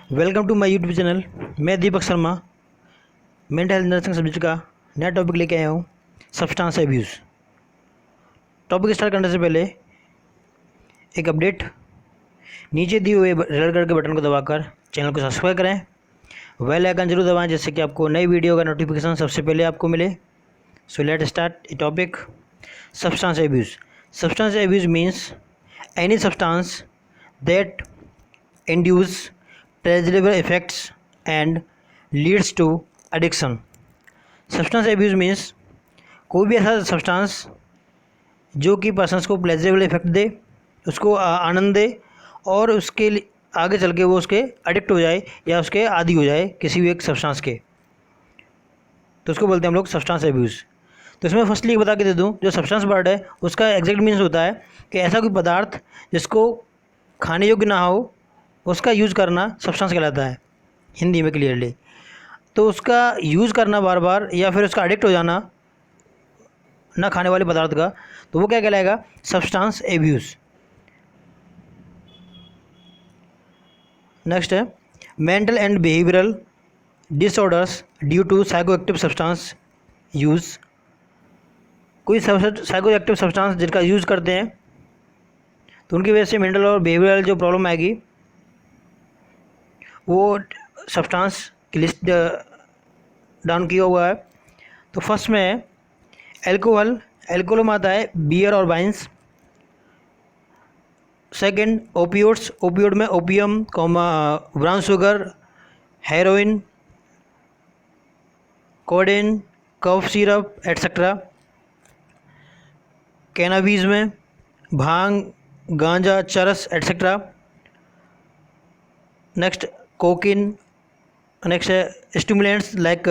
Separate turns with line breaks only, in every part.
Welcome to my YouTube channel. मैं Deepak Sharma mental health nursing subject का नया टॉपिक लेके आया हूँ, सब्सटेंस एब्यूज़। टॉपिक स्टार्ट करने से पहले एक अपडेट, नीचे दिए हुए रेड कलर के बटन को दबाकर चैनल को सब्सक्राइब करें, बेल आइकन जरूर दबाएं जिससे कि आपको नई वीडियो का नोटिफिकेशन सबसे पहले आपको मिले। So let start topic substance abuse. Substance abuse means any substance that induce pleasurable effects and leads to addiction। Substance abuse means कोई भी ऐसा सब्सटेंस जो कि पर्सन्स को प्लेजरेबल इफेक्ट दे, उसको आनंद दे और उसके आगे चल के वो उसके एडिक्ट हो जाए या उसके आदी हो जाए किसी भी एक सब्सटेंस के, तो उसको बोलते हैं हम लोग सब्सटेंस एब्यूज़। तो इसमें फर्स्टली बता के दे दूँ, जो सब्सटेंस वर्ड है उसका एग्जैक्ट मीन्स होता है कि ऐसा कोई पदार्थ जिसको खाने योग्य ना हो उसका यूज़ करना सब्सटेंस कहलाता है हिंदी में क्लियरली। तो उसका यूज़ करना बार बार या फिर उसका एडिक्ट हो जाना ना खाने वाले पदार्थ का, तो वो क्या कहलाएगा? Substance abuse. नेक्स्ट है mental and behavioural disorders due to psychoactive substance use. कोई साइकोएक्टिव सब्सटेंस जिनका यूज़ करते हैं तो उनकी वजह से मेंटल और बिहेवियरल जो प्रॉब्लम आएगी वो सब्सटेंस की लिस्ट डाउन किया हुआ है। तो फर्स्ट में है एल्कोहल में आता है बियर और वाइन्स। सेकंड ओपियोड्स, ओपियोड में opium, brown sugar, heroin, codeine, cough syrup etcetera. Cannabis में bhang, ganja, charas etcetera. Next cocaine. Next है stimulants like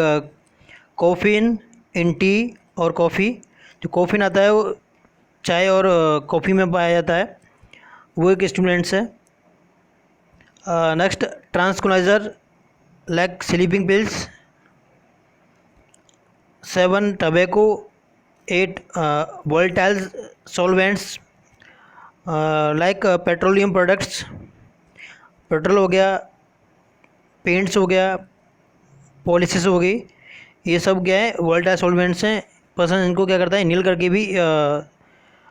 caffeine in tea और कॉफ़ी। जो कॉफ़ीन आता है वो चाय और कॉफ़ी में पाया जाता है, वो एक स्टिमुलेंट्स है। Next tranquilizer like sleeping pills. 7 tobacco. 8 volatile solvents like petroleum products. Petrol हो गया, पेंट्स हो गया, पॉलिसेस हो गई, ये सब क्या है? वोलेटाइल सॉल्वेंट्स हैं। पर्सन इनको क्या करता है? इनहेल करके भी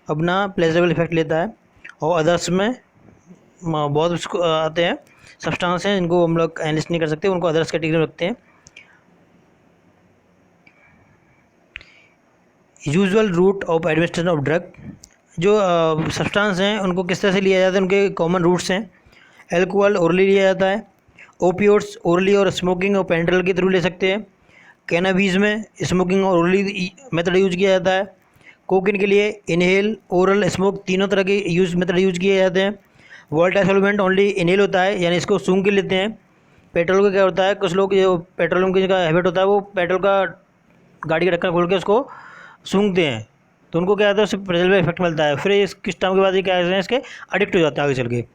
अपना प्लेजरेबल इफेक्ट लेता है। और अदर्स में बहुत उसको आते हैं सब्सटेंस हैं, इनको हम लोग एनालिसिस नहीं कर सकते, उनको अदर्स कैटेगरी में रखते हैं। Usual route of administration of drug. जो सब्सटेंस हैं उनको किस तरह से लिया जाता है, उनके कॉमन रूट्स हैं। एल्कोहल ओरली लिया जाता है। ओपियोड्स ओरली और स्मोकिंग और पेंड्रल के थ्रू ले सकते हैं। कैनाबीज में स्मोकिंग और ओरली मेथड यूज किया जाता है। कोकीन के लिए इनहेल, ओरल, स्मोक तीनों तरह के मेथड यूज किए जाते हैं। वोलेटाइल सॉल्वेंट ओनली इनहेल होता है, यानी इसको सूंघ के लेते हैं। पेट्रोल का क्या होता है? कुछ लोग जो पेट्रोलियम की का हैबिट होता है वो पेट्रोल का गाड़ी का ढक्कन खोल के उसको सूंघते हैं, तो उनको क्या होता है? उससे प्लेजरेबल इफेक्ट मिलता है। फिर इस किस टाइम के बाद ये क्या करते हैं? इसके एडिक्ट हो जाते हैं आगे चल के।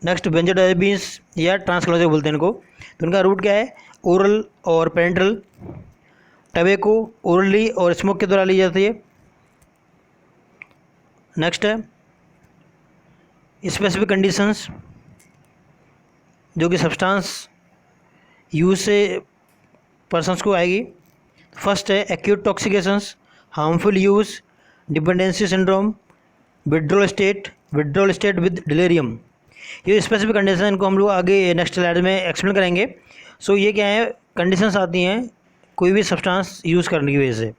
नेक्स्ट बेंजोडाइजीपीन्स या ट्रांसक्लोजर बोलते हैं इनको, तो उनका रूट क्या है? ओरल और पेरेंट्रल। टबैको ओरली और स्मोक के द्वारा ली जाती है। नेक्स्ट है स्पेसिफिक कंडीशंस जो कि सब्सटेंस यूज से पर्सन्स को आएगी। फर्स्ट है acute toxications, harmful use, dependency syndrome, withdrawal state with delirium. ये स्पेसिफिक कंडीशन, इनको हम लोग आगे नेक्स्ट स्लाइड में एक्सप्लेन करेंगे। सो ये क्या है? कंडीशंस आती हैं कोई भी सब्सटेंस यूज़ करने की वजह से।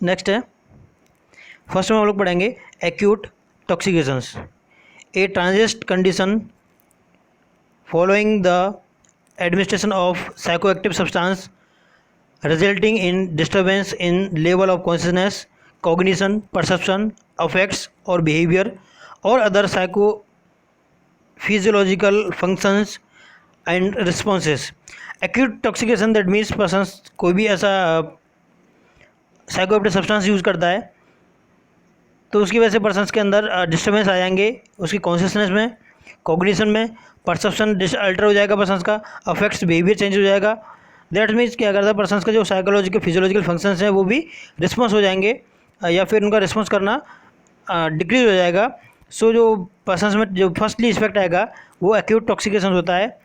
नेक्स्ट है फर्स्ट में हम लोग पढ़ेंगे acute toxications, a transit condition following the administration of psychoactive substance resulting in disturbance in level of consciousness, cognition, perception, affects और बिहेवियर और other psycho physiological functions and responses. Acute toxication that means persons कोई भी ऐसा psychoactive substance use करता है तो उसकी वजह से पर्सन्स के अंदर डिस्टर्बेंस आ जाएंगे, उसकी कॉन्शियसनेस में, कॉग्निशन में, परसेप्शन अल्टर हो जाएगा पर्सन्स का, अफेक्ट्स बिहेवियर चेंज हो जाएगा। दैट मीन्स क्या करता है? पर्सन्स का जो साइकोलॉजिकल फिजियोलॉजिकल फंक्शंस हैं वो भी रिस्पॉन्स हो जाएंगे या फिर उनका रिस्पॉन्स करना डिक्रीज हो जाएगा। सो जो पर्सन्स में जो फर्स्टली इफेक्ट आएगा वो एक्यूट टॉक्सिकेशन होता है।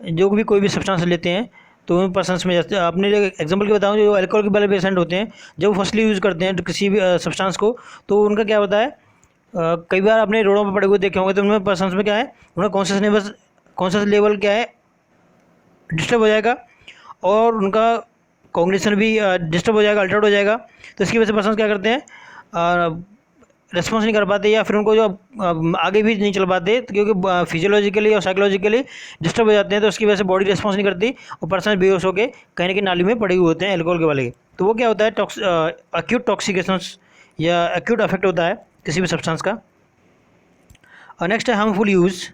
जो भी कोई भी सब्सटेंस लेते हैं तो उन पर्सन्स में, जैसे अपने एग्जांपल के बताऊँ, जो अल्कोहल के वाले पेशेंट होते हैं जब वो फर्स्टली यूज़ करते हैं किसी भी सब्सटेंस को, तो उनका क्या होता है, कई बार आपने रोडों पर पड़े हुए देखे होंगे, तो उनमें पर्सन्स में क्या है, उनका कॉन्शियस लेवल क्या है, डिस्टर्ब हो जाएगा और उनका कॉग्निशन भी डिस्टर्ब हो जाएगा, अल्टर्ड हो जाएगा। तो इसकी वजह से पर्सन क्या करते हैं, रिस्पॉन्स नहीं कर पाते या फिर उनको जो आगे भी नहीं चल पाते, तो क्योंकि फिजियोलॉजिकली और साइकोलॉजिकली डिस्टर्ब हो जाते हैं, तो उसकी वजह से बॉडी रिस्पॉन्स नहीं करती और पर्सन बेहोश होकर कहीं ना कहीं नाली में पड़े हुए होते हैं अल्कोहल के वाले। तो वो क्या होता है, एक्यूट टॉक्सिकेशंस या एक्यूट इफेक्ट होता है किसी भी सब्सटेंस का। और नेक्स्ट है harmful use.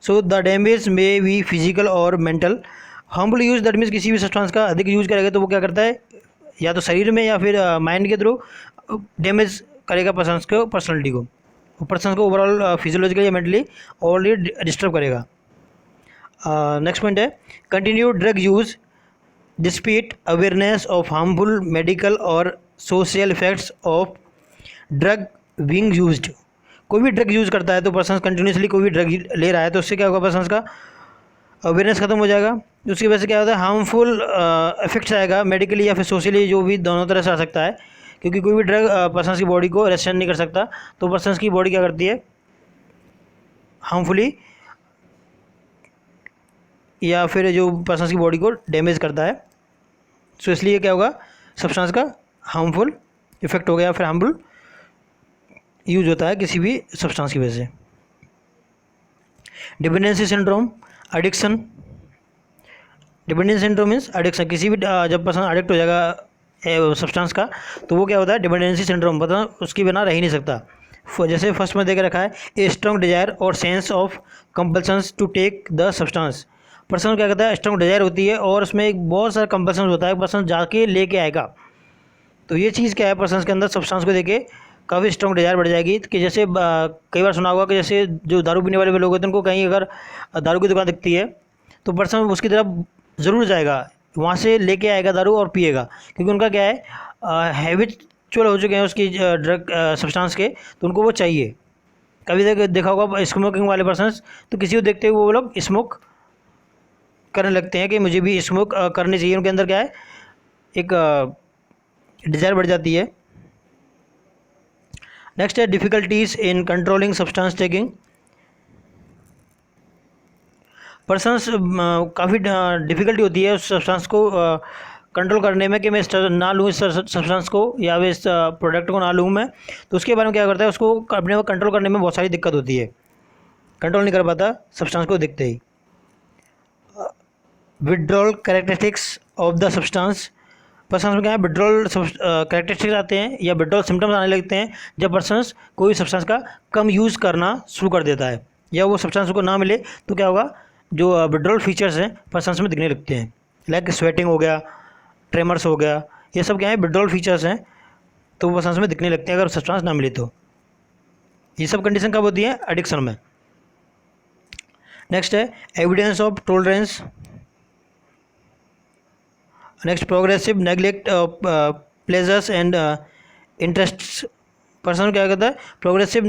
So the damage may be physical और mental. Harmful use that means किसी भी सब्सटेंस का अधिक यूज़ करेगा तो वो क्या करता है, या तो शरीर में या फिर माइंड के थ्रू डैमेज करेगा पर्सन्स को, पर्सनलिटी को, पर्सन को ओवरऑल फिजियोलॉजिकली या मेंटली ऑलरेडी डिस्टर्ब करेगा। नेक्स्ट पॉइंट है continue drug use despite awareness of harmful medical और social effects of drug being used. कोई भी ड्रग यूज़ करता है तो पर्सन कंटिन्यूसली कोई भी ड्रग ले रहा है तो उससे क्या होगा, पर्सन का अवेयरनेस खत्म हो जाएगा। उसकी वजह से क्या होता है, हार्मफुल इफेक्ट्स आएगा मेडिकली या फिर सोशली, जो भी दोनों तरह से आ सकता है, क्योंकि कोई भी ड्रग पर्सन की बॉडी को रेस्ट्रेंट नहीं कर सकता। तो पर्सन की बॉडी क्या करती है, हार्मफुली या फिर जो पर्सन की बॉडी को डैमेज करता है। सो इसलिए क्या होगा, सब्सटेंस का हार्मफुल इफेक्ट हो गया, फिर हार्मफुल यूज होता है किसी भी सब्सटेंस की वजह से। Dependency syndrome, addiction. Dependency syndrome means addiction, किसी भी जब पर्सन एडिक्ट हो जाएगा सब्सटेंस का तो वो क्या होता है, डिपेंडेंसी सिंड्रोम, पता उसके बिना रह ही नहीं सकता। जैसे फर्स्ट में देख रखा है, ए स्ट्रॉन्ग डिजायर और sense of compulsions to take the substance. Person क्या कहता है, स्ट्रॉन्ग डिजायर होती है और उसमें एक बहुत सारा कंपल्सन होता है, पर्सन जाके लेके आएगा। तो ये चीज़ क्या है, पर्सन के अंदर सब्सटेंस को देके काफ़ी स्ट्रॉन्ग डिजायर बढ़ जाएगी। कि जैसे कई बार सुना होगा कि जैसे जो दारू पीने वाले लोग होते हैं, उनको कहीं अगर दारू की दुकान दिखती है तो पर्सन उसकी तरफ ज़रूर जाएगा, वहाँ से लेके आएगा दारू और पिएगा, क्योंकि उनका क्या है, हैबिचुअल हो चुके हैं उसकी ड्रग सब्सटेंस के, तो उनको वो चाहिए। कभी देखा होगा स्मोकिंग वाले पर्सन्स, तो किसी को देखते हुए वो लोग स्मोक करने लगते हैं कि मुझे भी स्मोक करनी चाहिए। उनके अंदर क्या है, एक डिज़ायर बढ़ जाती है। नेक्स्ट है difficulties in controlling substance taking. Persons काफ़ी डिफ़िकल्टी होती है उस सब्सटेंस को कंट्रोल करने में कि मैं ना लूँ इस सब्सटेंस को या इस प्रोडक्ट को ना लूँ मैं। तो उसके बारे में क्या करता है, उसको अपने को कंट्रोल करने में बहुत सारी दिक्कत होती है, कंट्रोल नहीं कर पाता सब्सटेंस को दिखते ही। Withdrawal characteristics of the substance. Persons में क्या है, विड्रॉल कैरेक्टरिस्टिक्स आते हैं या विड्रॉल सिम्टम्स आने लगते हैं जब पर्सन्स कोई सब्सटेंस का कम यूज़ करना शुरू कर देता है या वो सब्सटेंस को ना मिले तो क्या होगा, जो विड्रॉल फीचर्स हैं पर्सन्स में दिखने लगते हैं, लाइक स्वेटिंग हो गया, ट्रेमर्स हो गया, ये सब क्या है, विड्रॉल फीचर्स हैं, तो पर्सन्स में दिखने लगते हैं अगर सब्सटेंस ना मिले तो। ये सब कंडीशन कब होती है, एडिक्शन में। नेक्स्ट है evidence of tolerance. Next progressive neglect of pleasures and interests. Person क्या कहता है, प्रोग्रेसिव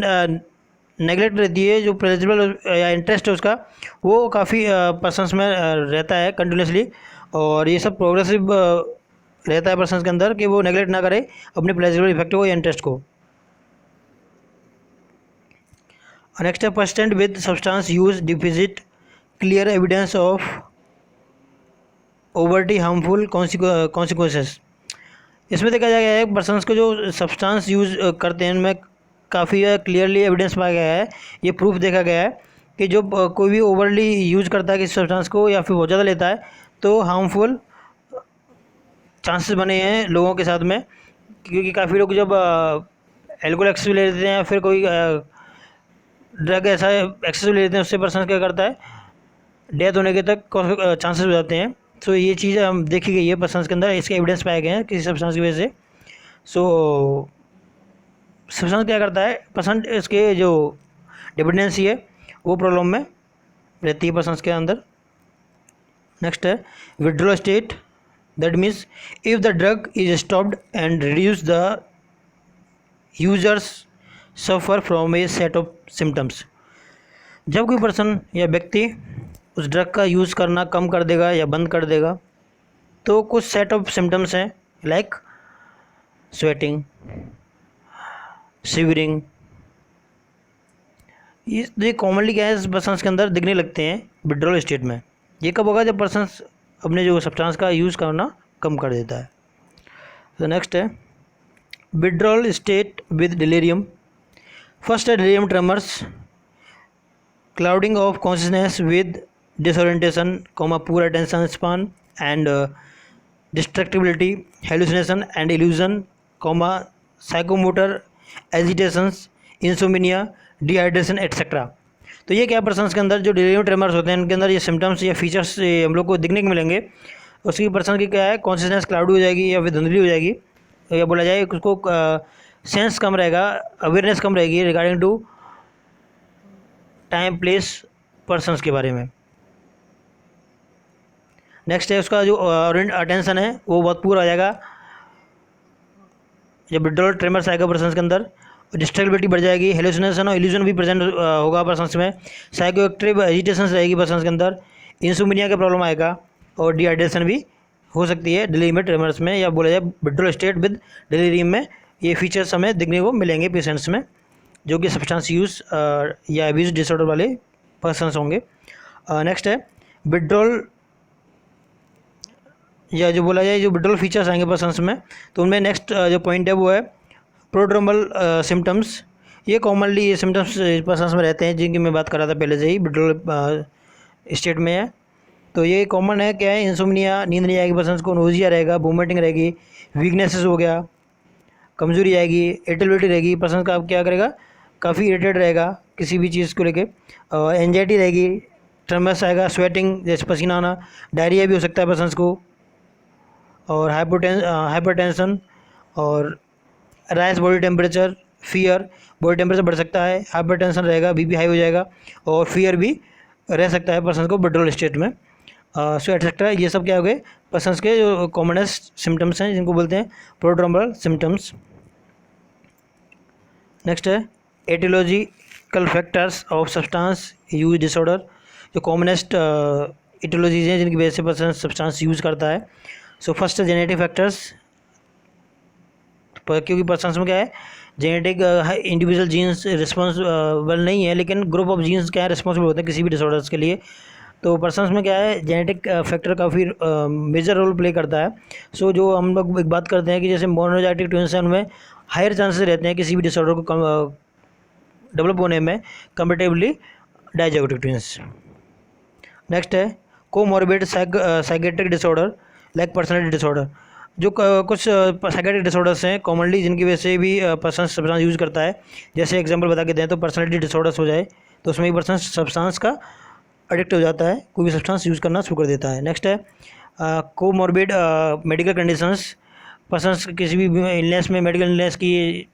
नेग्लेक्ट रहती है, जो प्लेजरेबल या इंटरेस्ट है उसका वो काफ़ी पर्सन्स में रहता है कंटिन्यूसली, और ये सब प्रोग्रेसिव रहता है पर्सन्स के अंदर कि वो नेग्लेक्ट ना करे अपने प्लेजरेबल इफेक्ट को या इंटरेस्ट को। नेक्स्ट है persistent with substance use deficit clear evidence of overtly harmful consequences. इसमें देखा गया है पर्सन्स को जो सब्सटेंस यूज़ करते हैं उनमें काफ़ी क्लियरली एविडेंस पाया गया है, ये प्रूफ देखा गया है कि जो कोई भी ओवरली यूज़ करता है किसी सब्सटेंस को या फिर बहुत ज़्यादा लेता है तो हार्मफुल चांसेस बने हैं लोगों के साथ में। क्योंकि काफ़ी लोग जब एल्कोहल एक्सेसिव ले लेते हैं या फिर कोई ड्रग ऐसा एक्सेसिव ले लेते हैं, उससे पर्सन क्या करता है, डेथ होने के तक चांसेस हो जाते हैं। सो ये चीज़ हम देखी गई है पर्सन के अंदर, इसके एविडेंस पाए गए हैं किसी सब्सटेंस की वजह से। सो सब्सटेंस क्या करता है, पर्सन इसके जो डिपेंडेंसी है वो प्रॉब्लम में रहती है पर्सन के अंदर। नेक्स्ट है withdrawal state, that means if the drug is stopped and reduce the users suffer from A set of symptoms. जब कोई पर्सन या व्यक्ति उस ड्रग का यूज़ करना कम कर देगा या बंद कर देगा तो कुछ सेट ऑफ सिम्टम्स हैं, लाइक स्वेटिंग, शिवरिंग, ये कॉमनली क्या है पर्सन्स के अंदर दिखने लगते हैं विड्रॉल स्टेट में। ये कब होगा? जब पर्सन्स अपने जो सब्सटेंस का यूज़ करना कम कर देता है। तो नेक्स्ट है withdrawal state with delirium. First है delirium tremors, clouding of consciousness with disorientation, poor attention span and distractibility, hallucination and illusion, psychomotor agitations, insomnia, dehydration etcetera. तो ये क्या पर्सन्स के अंदर जो डिलीरियम ट्रेमर्स होते हैं इनके अंदर ये सिम्टम्स या फीचर्स हम लोग को दिखने को मिलेंगे। उसकी पर्सन की क्या है, कॉन्शियसनेस क्लाउडी हो जाएगी या फिर धुंधली हो जाएगी, या बोला जाए उसको सेंस कम रहेगा, अवेयरनेस कम रहेगी regarding to time place persons के बारे में। नेक्स्ट है उसका जो अटेंशन है वो बहुत पूरा आ जाएगा जब विड्रॉल ट्रेमर्स आएगा पर्सन्स के अंदर। डिस्ट्रैक्टिबिलिटी बढ़ जाएगी, हेलुसिनेशन और इल्यूजन भी प्रेजेंट होगा पर्सन्स में, साइकोएक्टिव एजिटेशन रहेगी पर्सन्स के अंदर, इंसोमिनिया का प्रॉब्लम आएगा और डिहाइड्रेशन भी हो सकती है डिलीरियम ट्रेमर्स में, या बोला जाए विड्रॉल स्टेट विद डिलीरियम में। ये फीचर्स हमें दिखने को मिलेंगे पेशेंट्स में जो कि सब्सटेंस यूज़ या अब्यूज डिसऑर्डर वाले पर्सन्स होंगे। नेक्स्ट है विड्रॉल, या जो बोला जाए जो विड्रॉल फीचर्स आएंगे पर्सन्स में, तो उनमें नेक्स्ट जो पॉइंट है वो है प्रोड्रोमल सिम्टम्स। ये कॉमनली ये सिम्टम्स पर्सन्स में रहते हैं जिनकी मैं बात कर रहा था पहले से ही, विड्रॉल स्टेट में है। तो ये कॉमन है, क्या है, इंसोम्निया, नींद नहीं आएगी पर्सन्स को, नोजिया रहेगा, वोमिटिंग रहेगी, वीकनेसेस हो गया, कमजोरी आएगी, इरिटेबिलिटी रहेगी, पर्सन का क्या करेगा, काफ़ी इरिटेट रहेगा किसी भी चीज़ को लेके, एंजाइटी रहेगी, ट्रेमर्स आएगा, स्वेटिंग जैसे पसीना आना, डायरिया भी हो सकता है पर्सन्स को, और हाइपरटेंशन और rise body temperature, fear, body temperature बढ़ सकता है, हाइपरटेंशन रहेगा, बीपी हाई हो जाएगा, और फियर भी रह सकता है पर्सन को विड्रॉल स्टेट में। सो एटसेट्रा, ये सब क्या हो गए पर्सन्स के जो कॉमनेस्ट सिम्टम्स हैं जिनको बोलते हैं प्रोड्रोमल सिम्टम्स। नेक्स्ट है aetiological factors of substance use disorder. जो कॉमनेस्ट एटियोलॉजीज हैं जिनकी वजह से पर्सन सब्सटेंस यूज़ करता है। सो फर्स्ट है जेनेटिक फैक्टर्स, क्योंकि पर्सन्स में क्या है जेनेटिक इंडिविजुअल जीन्स रिस्पॉन्सिबल नहीं है, लेकिन ग्रुप ऑफ जीन्स क्या है रिस्पॉन्सिबल होते हैं किसी भी डिसऑर्डर्स के लिए। तो पर्सन्स में क्या है जेनेटिक फैक्टर काफ़ी मेजर रोल प्ले करता है। सो जो हम लोग एक बात करते हैं कि जैसे मोनोजाइटिक ट्विंस हैं उनमें हायर चांसेस रहते हैं किसी भी डिसऑर्डर को डेवलप होने में कंपेरेटिवली डाइजोटिक ट्विंस। नेक्स्ट है comorbid psychiatric disorder like personality disorder. जो कुछ साइकेट्रिक डिसऑर्डर्स हैं कॉमनली जिनकी वजह से भी पर्सन सब्सटेंस यूज़ करता है। जैसे एग्जांपल बता के दें तो पर्सनैलिटी डिसऑर्डर्स हो जाए तो उसमें भी पर्सन सब्सटेंस का एडिक्ट हो जाता है, कोई भी सब्सटेंस यूज़ करना शुरू कर देता है। नेक्स्ट है कोमॉर्बिड मेडिकल कंडीशंस, पर्सन्स किसी भी इलनेस में, मेडिकल इलनेस की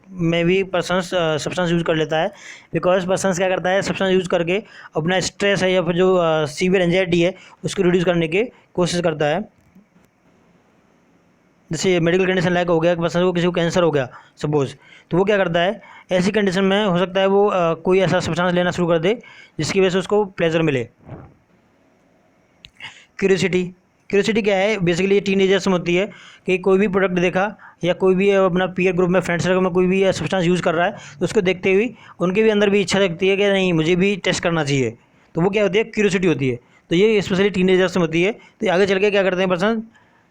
में भी पर्सन्स सब्सटेंस यूज़ कर लेता है। बिकॉज पर्सन्स क्या करता है सब्सटेंस यूज़ करके अपना स्ट्रेस है या फिर जो सीवियर एंजाइटी है उसको रिड्यूस करने की कोशिश करता है। जैसे मेडिकल कंडीशन लाइक हो गया कि पर्सन को किसी को कैंसर हो गया सपोज, तो वो क्या करता है ऐसी कंडीशन में हो सकता है वो कोई ऐसा सब्सटेंस लेना शुरू कर दे जिसकी वजह से उसको प्लेजर मिले। क्यूरियोसिटी क्या है बेसिकली टीनेजर्स में होती है कि कोई भी प्रोडक्ट देखा या कोई भी अपना पीयर ग्रुप में फ्रेंड सर्कल में कोई भी सब्सटेंस यूज़ कर रहा है तो उसको देखते हुए उनके भी अंदर भी इच्छा रखती है कि नहीं मुझे भी टेस्ट करना चाहिए, तो वो क्या होती है क्यूरियोसिटी होती है। तो ये स्पेशली टीनेजर्स में होती है। तो आगे चल के क्या करते हैं पर्सन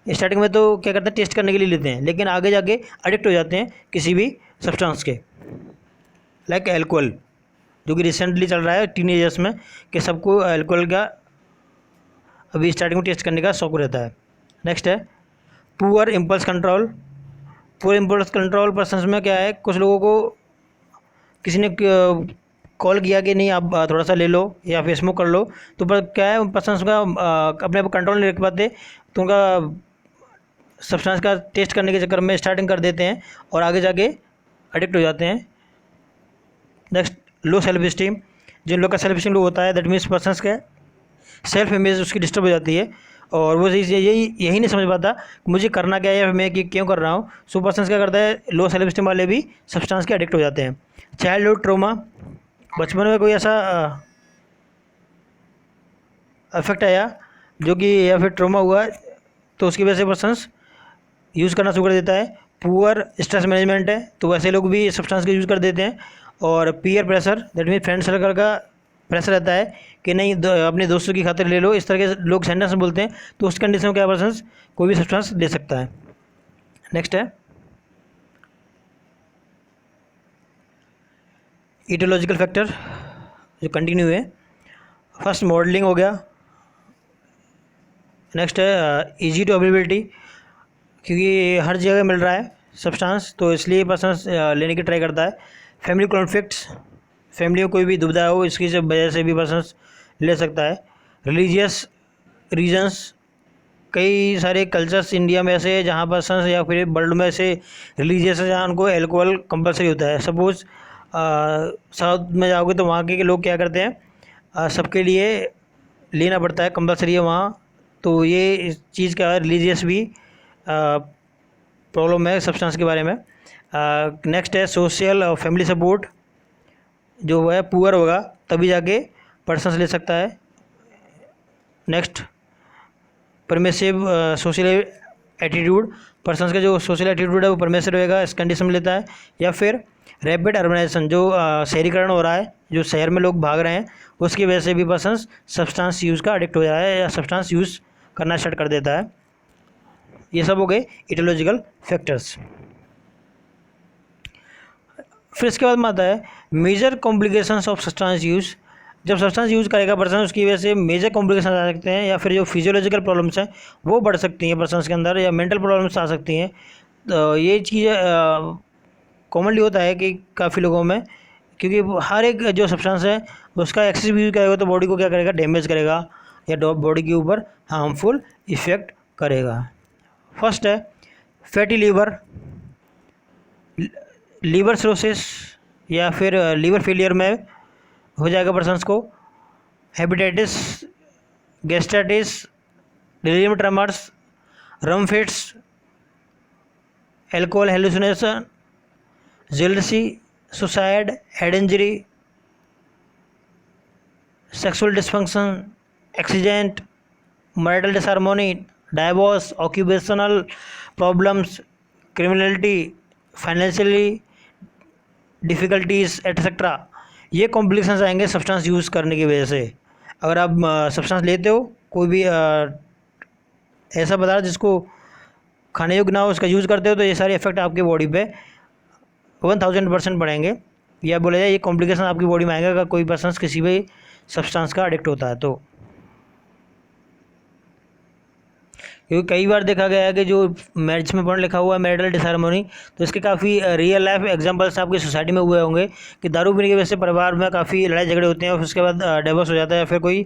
स्टार्टिंग में तो क्या करते हैं टेस्ट करने के लिए लेते हैं, लेकिन आगे जाके एडिक्ट हो जाते हैं किसी भी सब्सटेंस के, लाइक एल्कोहल जो कि रिसेंटली चल रहा है टीनेजर्स में कि सबको एल्कोहल का अभी स्टार्टिंग में टेस्ट करने का शौक रहता है। नेक्स्ट है poor impulse control. Poor impulse control persons में क्या है कुछ लोगों को किसी ने कॉल किया कि नहीं आप थोड़ा सा ले लो या फिर स्मोक कर लो, तो पर क्या है पर्सन्स का अपने आप कंट्रोल नहीं रख पाते तो उनका सब्सटेंस का टेस्ट करने के चक्कर में स्टार्टिंग कर देते हैं और आगे जाके एडिक्ट हो जाते हैं। नेक्स्ट लो सेल्फ स्टीम, जिन लोग का सेल्फ स्टीम लो होता है दैट मीन्स पर्सन्स का सेल्फ इमेज उसकी डिस्टर्ब हो जाती है और वो यही नहीं समझ पाता मुझे करना क्या है या मैं क्यों कर रहा हूँ। सो पर्सन्स क्या करता है लो सेल्फ स्टीम वाले भी सब्सटेंस के एडिक्ट हो जाते हैं। चाइल्डहुड ट्रॉमा, बचपन में कोई ऐसा इफेक्ट आया जो कि या फिर ट्रॉमा हुआ, तो उसकी वजह से पर्सन्स यूज़ करना शुरू कर देता है। पुअर स्ट्रेस मैनेजमेंट है तो वैसे लोग भी सब्सटेंस का यूज़ कर देते हैं। और peer pressure, that mean friend circle का प्रेशर रहता है कि नहीं अपने दोस्तों की खातिर ले लो, इस तरह के लोग सेंटेंस में बोलते हैं, तो उस कंडीशन में क्या पर्सन्स कोई भी सब्सटेंस ले सकता है। नेक्स्ट है ईटियोलॉजिकल फैक्टर जो कंटिन्यू है। फर्स्ट मॉडलिंग हो गया। नेक्स्ट है इजी टू अवेलेबिलिटी, क्योंकि हर जगह मिल रहा है सब्सटेंस तो इसलिए पर्सन लेने की ट्राई करता है। फैमिली कॉन्फ्लिक्ट्स, फैमिली में कोई भी दुविधा हो इसकी वजह से भी पर्सन ले सकता है। रिलीजियस रीजन्स, कई सारे कल्चर्स इंडिया में ऐसे हैं जहाँ पर्सन या फिर वर्ल्ड में ऐसे रिलीजियस है जहाँ उनको एल्कोहल कंपलसरी होता है। सपोज साउथ में जाओगे तो वहाँ के लोग क्या करते हैं, सबके लिए लेना पड़ता है, कंपलसरी है वहाँ। तो ये इस चीज़ का रिलीजियस भी प्रॉब्लम है सब्सटेंस के बारे में। नेक्स्ट है सोशल और फैमिली सपोर्ट, जो है पुअर होगा तभी जाके पर्सन ले सकता है। Next permissive social attitude, person का जो सोशल एटीट्यूड है वो परमिसिव रहेगा, इस कंडीशन में लेता है। या फिर रैपिड अर्बनाइजेशन, जो शहरीकरण हो रहा है, जो शहर में लोग भाग रहे हैं, उसकी वजह से भी पर्सन सब्सटेंस यूज़ का एडिक्ट हो जा रहा है या सब्सटेंस यूज़ करना स्टार्ट कर देता है। ये सब हो गए इटियोलॉजिकल फैक्टर्स। फिर इसके बाद में आता है major complications of substance use. जब सब्सटेंस यूज़ करेगा पर्सन उसकी वजह से मेजर कॉम्प्लिकेशन आ सकते हैं, या फिर जो फिजियोलॉजिकल प्रॉब्लम्स हैं वो बढ़ सकती हैं पर्सन के अंदर, या मेंटल प्रॉब्लम्स आ सकती हैं। तो ये चीज़ कॉमनली होता है कि काफ़ी लोगों में, क्योंकि हर एक जो सब्सटेंस है उसका एक्सेसिव यूज़ करेगा तो बॉडी को क्या करेगा, डैमेज करेगा या बॉडी के ऊपर हार्मफुल इफ़ेक्ट करेगा। फर्स्ट है फैटी लीवर, लीवर सिरोसिस या फिर लीवर फेलियर में हो जाएगा पर्सन्स को। Hepatitis, gastritis, delirium tremors, rum fits, alcohol hallucination, jealousy, suicide, head injury, sexual dysfunction, accident, marital disharmony, divorce, occupational problems, criminality, financially difficulties etcetera, ये complications आएंगे substance use करने की वजह से। अगर आप सब्सटेंस लेते हो, कोई भी ऐसा पदार्थ जिसको खाने योग्य ना हो उसका यूज़ करते हो, तो ये सारे इफेक्ट आपके बॉडी पे 1000% पड़ेंगे। या बोला जाए ये कॉम्प्लिकेशन आपकी बॉडी में आएगा अगर कोई पर्सन किसी भी सब्सटेंस का एडिक्ट होता है तो। क्योंकि कई बार देखा गया है कि जो मैरिज में पॉइंट लिखा हुआ है मैरिटल डिसहार्मोनी, तो इसके काफ़ी रियल लाइफ एग्जांपल्स आपकी सोसाइटी में हुए होंगे कि दारू पीने की वजह से परिवार में काफ़ी लड़ाई झगड़े होते हैं और उसके बाद डिवोर्स हो जाता है या फिर कोई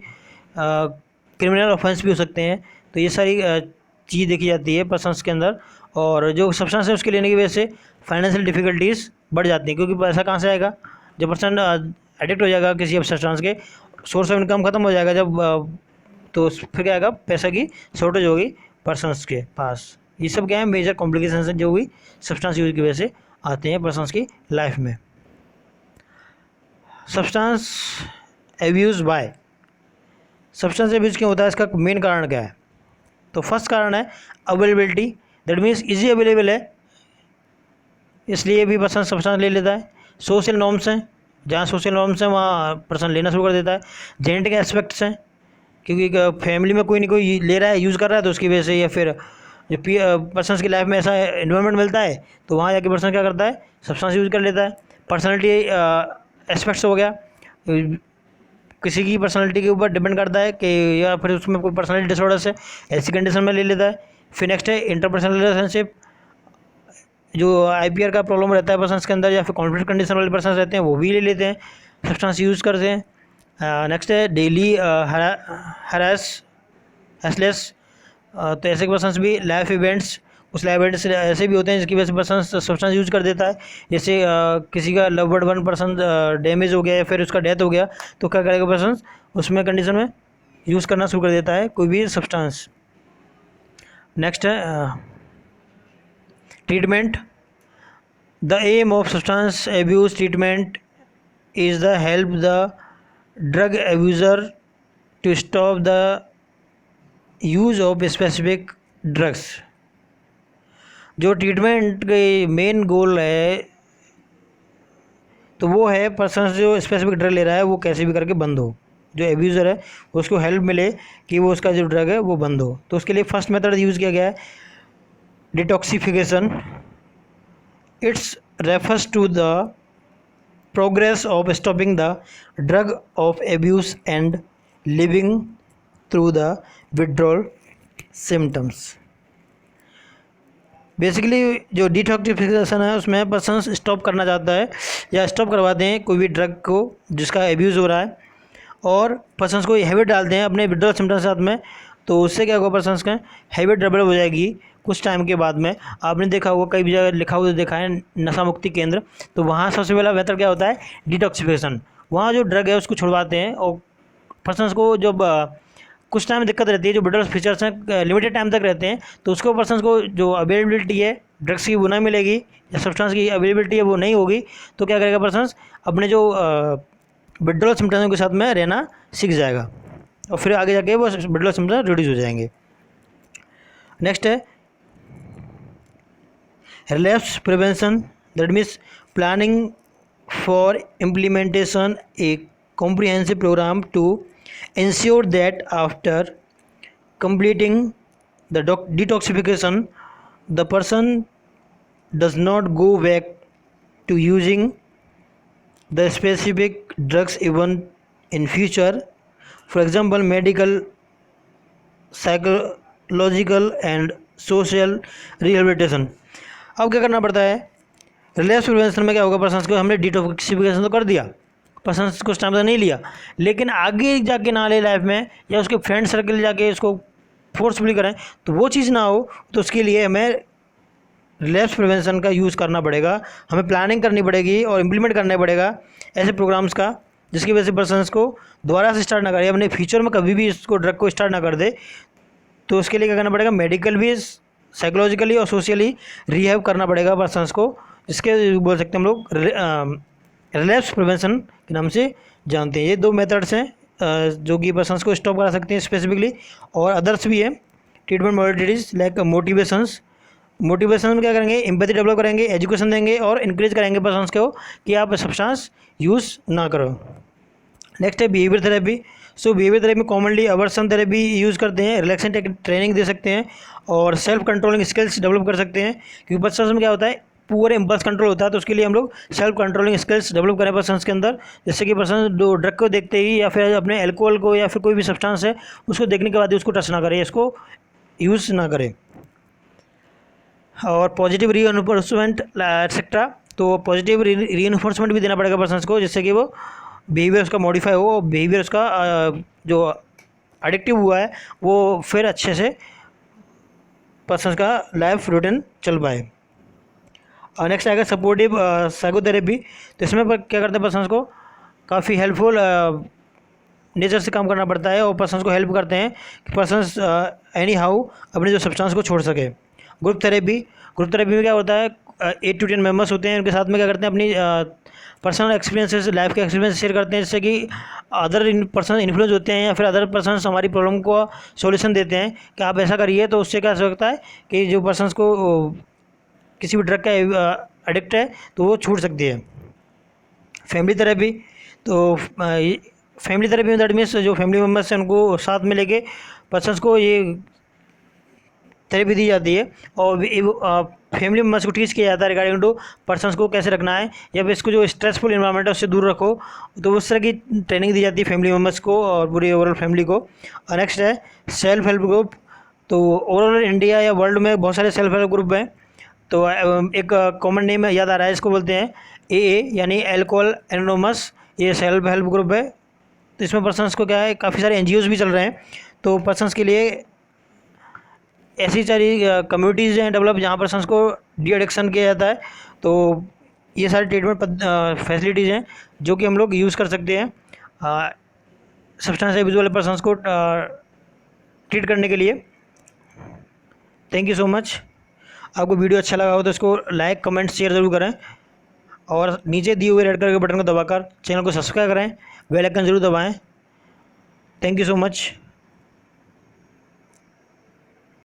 क्रिमिनल ऑफेंस भी हो सकते हैं। तो ये सारी चीज़ देखी जाती है पर्सन्स के अंदर। और जो सब्सटेंस है उसके लेने की वजह से फाइनेंशियल डिफ़िकल्टीज़ बढ़ जाती हैं, क्योंकि पैसा कहाँ से आएगा जब पर्सन एडिक्ट हो जाएगा किसी सब्सटेंस के, सोर्स ऑफ इनकम ख़त्म हो जाएगा जब, तो फिर क्या आएगा, पैसा की शॉर्टेज होगी पर्सन्स के पास। ये सब क्या है, मेजर कॉम्प्लिकेशंस हैं जो भी सब्सटेंस यूज की वजह से आते हैं पर्सन्स की लाइफ में। Substance abuse by, substance abuse क्यों होता है, इसका मेन कारण क्या है? तो फर्स्ट कारण है availability, that means easy available है इसलिए भी पर्सन सब्सटेंस ले लेता है। सोशल नॉर्म्स हैं, जहाँ सोशल नॉर्म्स हैं वहाँ पर्सन लेना शुरू कर देता है। जेनेटिक एस्पेक्ट्स हैं, क्योंकि फैमिली में कोई ना कोई ले रहा है, यूज़ कर रहा है, तो उसकी वजह से, या फिर जो पर्सन्स की लाइफ में ऐसा इन्वायरमेंट मिलता है तो वहाँ जाके पर्सन क्या करता है, सब्सटेंस यूज़ कर लेता है। पर्सनैलिटी एस्पेक्ट्स हो गया, किसी की पर्सनैलिटी के ऊपर डिपेंड करता है कि या फिर उसमें कोई पर्सनैलिटी डिसऑर्डर्स है, ऐसी कंडीशन में ले लेता है। फिर नेक्स्ट है इंटरपर्सनल रिलेशनशिप, जो IPR का प्रॉब्लम रहता है पर्सन्स के अंदर, या फिर कॉन्फ्लिक्ट कंडीशन वाले पर्सन रहते हैं वो भी ले लेते हैं, सब्सटेंस यूज़ करते हैं। नेक्स्ट है डेली हेसलेस, तो ऐसे पर्सन्स भी लाइफ इवेंट्स, उस लाइफ इवेंट्स ऐसे भी होते हैं जिसकी वजह से पर्सन सब्सटेंस यूज़ कर देता है। जैसे किसी का लव्ड वन पर्सन डैमेज हो गया या फिर उसका डेथ हो गया, तो क्या करेगा पर्सन, उसमें कंडीशन में यूज़ करना शुरू कर देता है कोई भी सब्सटेंस। नेक्स्ट है treatment, the aim of substance abuse treatment is the help the drug abuser to stop the use of specific drugs. जो ट्रीटमेंट के मेन गोल है तो वो है पर्सन जो स्पेसिफिक ड्रग ले रहा है वो कैसे भी करके बंद हो, जो एब्यूज़र है उसको हेल्प मिले कि वो उसका जो ड्रग है वो बंद हो। तो उसके लिए फर्स्ट मेथड यूज़ किया गया है detoxification. It's refers to the progress of stopping the drug of abuse and living through the withdrawal symptoms. Basically जो डिटॉक्सिफिकेशन है उसमें पर्सन स्टॉप करना चाहता है या स्टॉप करवाते हैं कोई भी ड्रग को जिसका एब्यूज़ हो रहा है, और पर्सन्स को हैबिट डालते हैं अपने विड्रॉल सिम्टम्स के साथ में। तो उससे क्या होगा, पर्सन्स का हैबिट डेवलप हो जाएगी कुछ टाइम के बाद में। आपने देखा होगा कई जगह लिखा हुआ देखा है नशा मुक्ति केंद्र, तो वहाँ सबसे पहला बेहतर क्या होता है डिटॉक्सिफिकेशन। वहाँ जो ड्रग है उसको छुड़वाते हैं, और पर्सन्स को जब कुछ टाइम दिक्कत रहती है, जो विड्रॉल फीचर्स हैं लिमिटेड टाइम तक रहते हैं, तो उसको पर्सन्स को जो अवेलेबिलिटी है ड्रग्स की वो नहीं मिलेगी या सब्सटेंस की अवेलेबिलिटी है वो नहीं होगी, तो क्या करेगा पर्सन्स अपने जो विड्रॉल सिम्टम्स के साथ में रहना सीख जाएगा, और फिर आगे जाके वो विड्रॉल सिम्टम्स रिड्यूस हो जाएंगे। नेक्स्ट है relapse prevention, that means planning for implementation A comprehensive program to ensure that after completing the detoxification the person does not go back to using the specific drugs even in future. For example, medical, psychological and social rehabilitation. अब क्या करना पड़ता है, relapse prevention में क्या होगा, person को हमने डिटॉक्सिफिकेशन तो कर दिया, पर्सन कुछ टाइम तक नहीं लिया, लेकिन आगे जाके ना ले लाइफ में या उसके फ्रेंड सर्कल जाके उसको फोर्सफुली करें तो वो चीज़ ना हो, तो उसके लिए हमें रिलैप्स प्रिवेंशन का यूज़ करना पड़ेगा। हमें प्लानिंग करनी पड़ेगी और इम्प्लीमेंट करना पड़ेगा ऐसे प्रोग्राम्स का जिसकी वजह से पर्सन्स को दोबारा से स्टार्ट ना करे, अपने फ्यूचर में कभी भी इसको ड्रग को स्टार्ट ना कर दे। तो उसके लिए क्या करना पड़ेगा, मेडिकल भी, साइकोलॉजिकली और सोशली रिहैब करना पड़ेगा पर्सन्स को, इसके बोल सकते हैं हम लोग रिलैप्स प्रिवेंशन के नाम से जानते हैं। ये दो मेथड्स हैं जो कि पर्सन्स को स्टॉप करा सकते हैं स्पेसिफिकली, और अदर्स भी है treatment modalities like motivations. Motivation में क्या करेंगे, एम्पैथी डेवलप करेंगे, एजुकेशन देंगे और इनक्रेज करेंगे पर्सन्स को कि आप सब्सटेंस यूज़ ना करो। नेक्स्ट है बिहेवियर थेरेपी। सो बिहेवियर थेरेपी में कॉमनली अवर्सन थेरेपी यूज़ करते हैं, रिलैक्सेंट ट्रेनिंग दे सकते हैं और सेल्फ कंट्रोलिंग स्किल्स डेवलप कर सकते हैं, क्योंकि पर्सन्स में क्या होता है पूरे इम्पल्स कंट्रोल होता है, तो उसके लिए हम लोग सेल्फ कंट्रोलिंग स्किल्स डेवलप करें पर्सन्स के अंदर, जैसे कि पर्सन जो ड्रग को देखते ही या फिर अपने अल्कोहल को या फिर कोई भी सब्सटेंस है उसको देखने के बाद ही उसको टच ना करें, इसको यूज़ ना करें। और पॉजिटिव रीइंफोर्समेंट एक्सेट्रा, तो पॉजिटिव रीइंफोर्समेंट भी देना पड़ेगा पर्सन्स को जिससे कि वो बिहेवियर उसका मॉडिफाई हो और बिहेवियर उसका जो एडिक्टिव हुआ है वो फिर अच्छे से पर्सन्स का लाइफ रूटीन चल पाए। और नेक्स्ट आएगा सपोर्टिव साइकोथेरेपी। तो इसमें पर क्या करते हैं, पर्सन्स को काफ़ी हेल्पफुल नेचर से काम करना पड़ता है और पर्सन्स को हेल्प करते हैं कि पर्सन्स एनी हाउ अपने जो सब्सटेंस को छोड़ सके। ग्रुप थेरेपी में क्या होता है 8 to 10 मेंबर्स होते हैं, उनके साथ में क्या करते हैं अपनी पर्सनल एक्सपीरियंसेस, लाइफ के एक्सपीरियंस शेयर करते हैं, जिससे कि अदर पर्सन इन्फ्लुएंस होते हैं या फिर अदर पर्सन हमारी प्रॉब्लम को सॉल्यूशन देते हैं कि आप ऐसा करिए, तो उससे क्या हो सकता है कि जो पर्सन्स को किसी भी ड्रग का एडिक्ट है तो वो छूट सकती है। फैमिली थेरेपी, तो फैमिली थेरेपी में दैट मीन्स जो फैमिली मेम्बर्स हैं उनको साथ में लेके पर्सन्स को ये थेरेपी दी जाती है और फैमिली मेम्बर्स को टीच किया जाता है रिगार्डिंग टू पर्सन्स को कैसे रखना है या फिर इसको जो स्ट्रेसफुल इन्वायरमेंट है उससे दूर रखो, तो उस तरह की ट्रेनिंग दी जाती है फैमिली मेम्बर्स को और पूरी ओवरऑल फैमिली को। और नेक्स्ट है सेल्फ हेल्प ग्रुप। तो ओवरऑल इंडिया या वर्ल्ड में बहुत सारे सेल्फ हेल्प ग्रुप हैं, तो एक कॉमन नेम याद आ रहा है, इसको बोलते हैं AA यानी अल्कोहल एनोनिमस। ये सेल्फ हेल्प ग्रुप है, तो इसमें पर्सन्स को क्या है काफ़ी सारे NGOs भी चल रहे हैं, तो पर्सन्स के लिए ऐसी सारी कम्युनिटीज़ हैं डेवलप जहाँ पर्सन्स को डी एडिक्शन किया जाता है। तो ये सारी ट्रीटमेंट फैसिलिटीज़ हैं जो कि हम लोग यूज़ कर सकते हैं सब्सटेंस एब्यूज वाले पर्सन्स को ट्रीट करने के लिए। Thank you so much. आपको वीडियो अच्छा लगा हो तो इसको लाइक कमेंट शेयर ज़रूर करें और नीचे दिए हुए रेड कलर के बटन को दबाकर चैनल को सब्सक्राइब करें, बेल आइकन ज़रूर दबाएं। Thank you so much.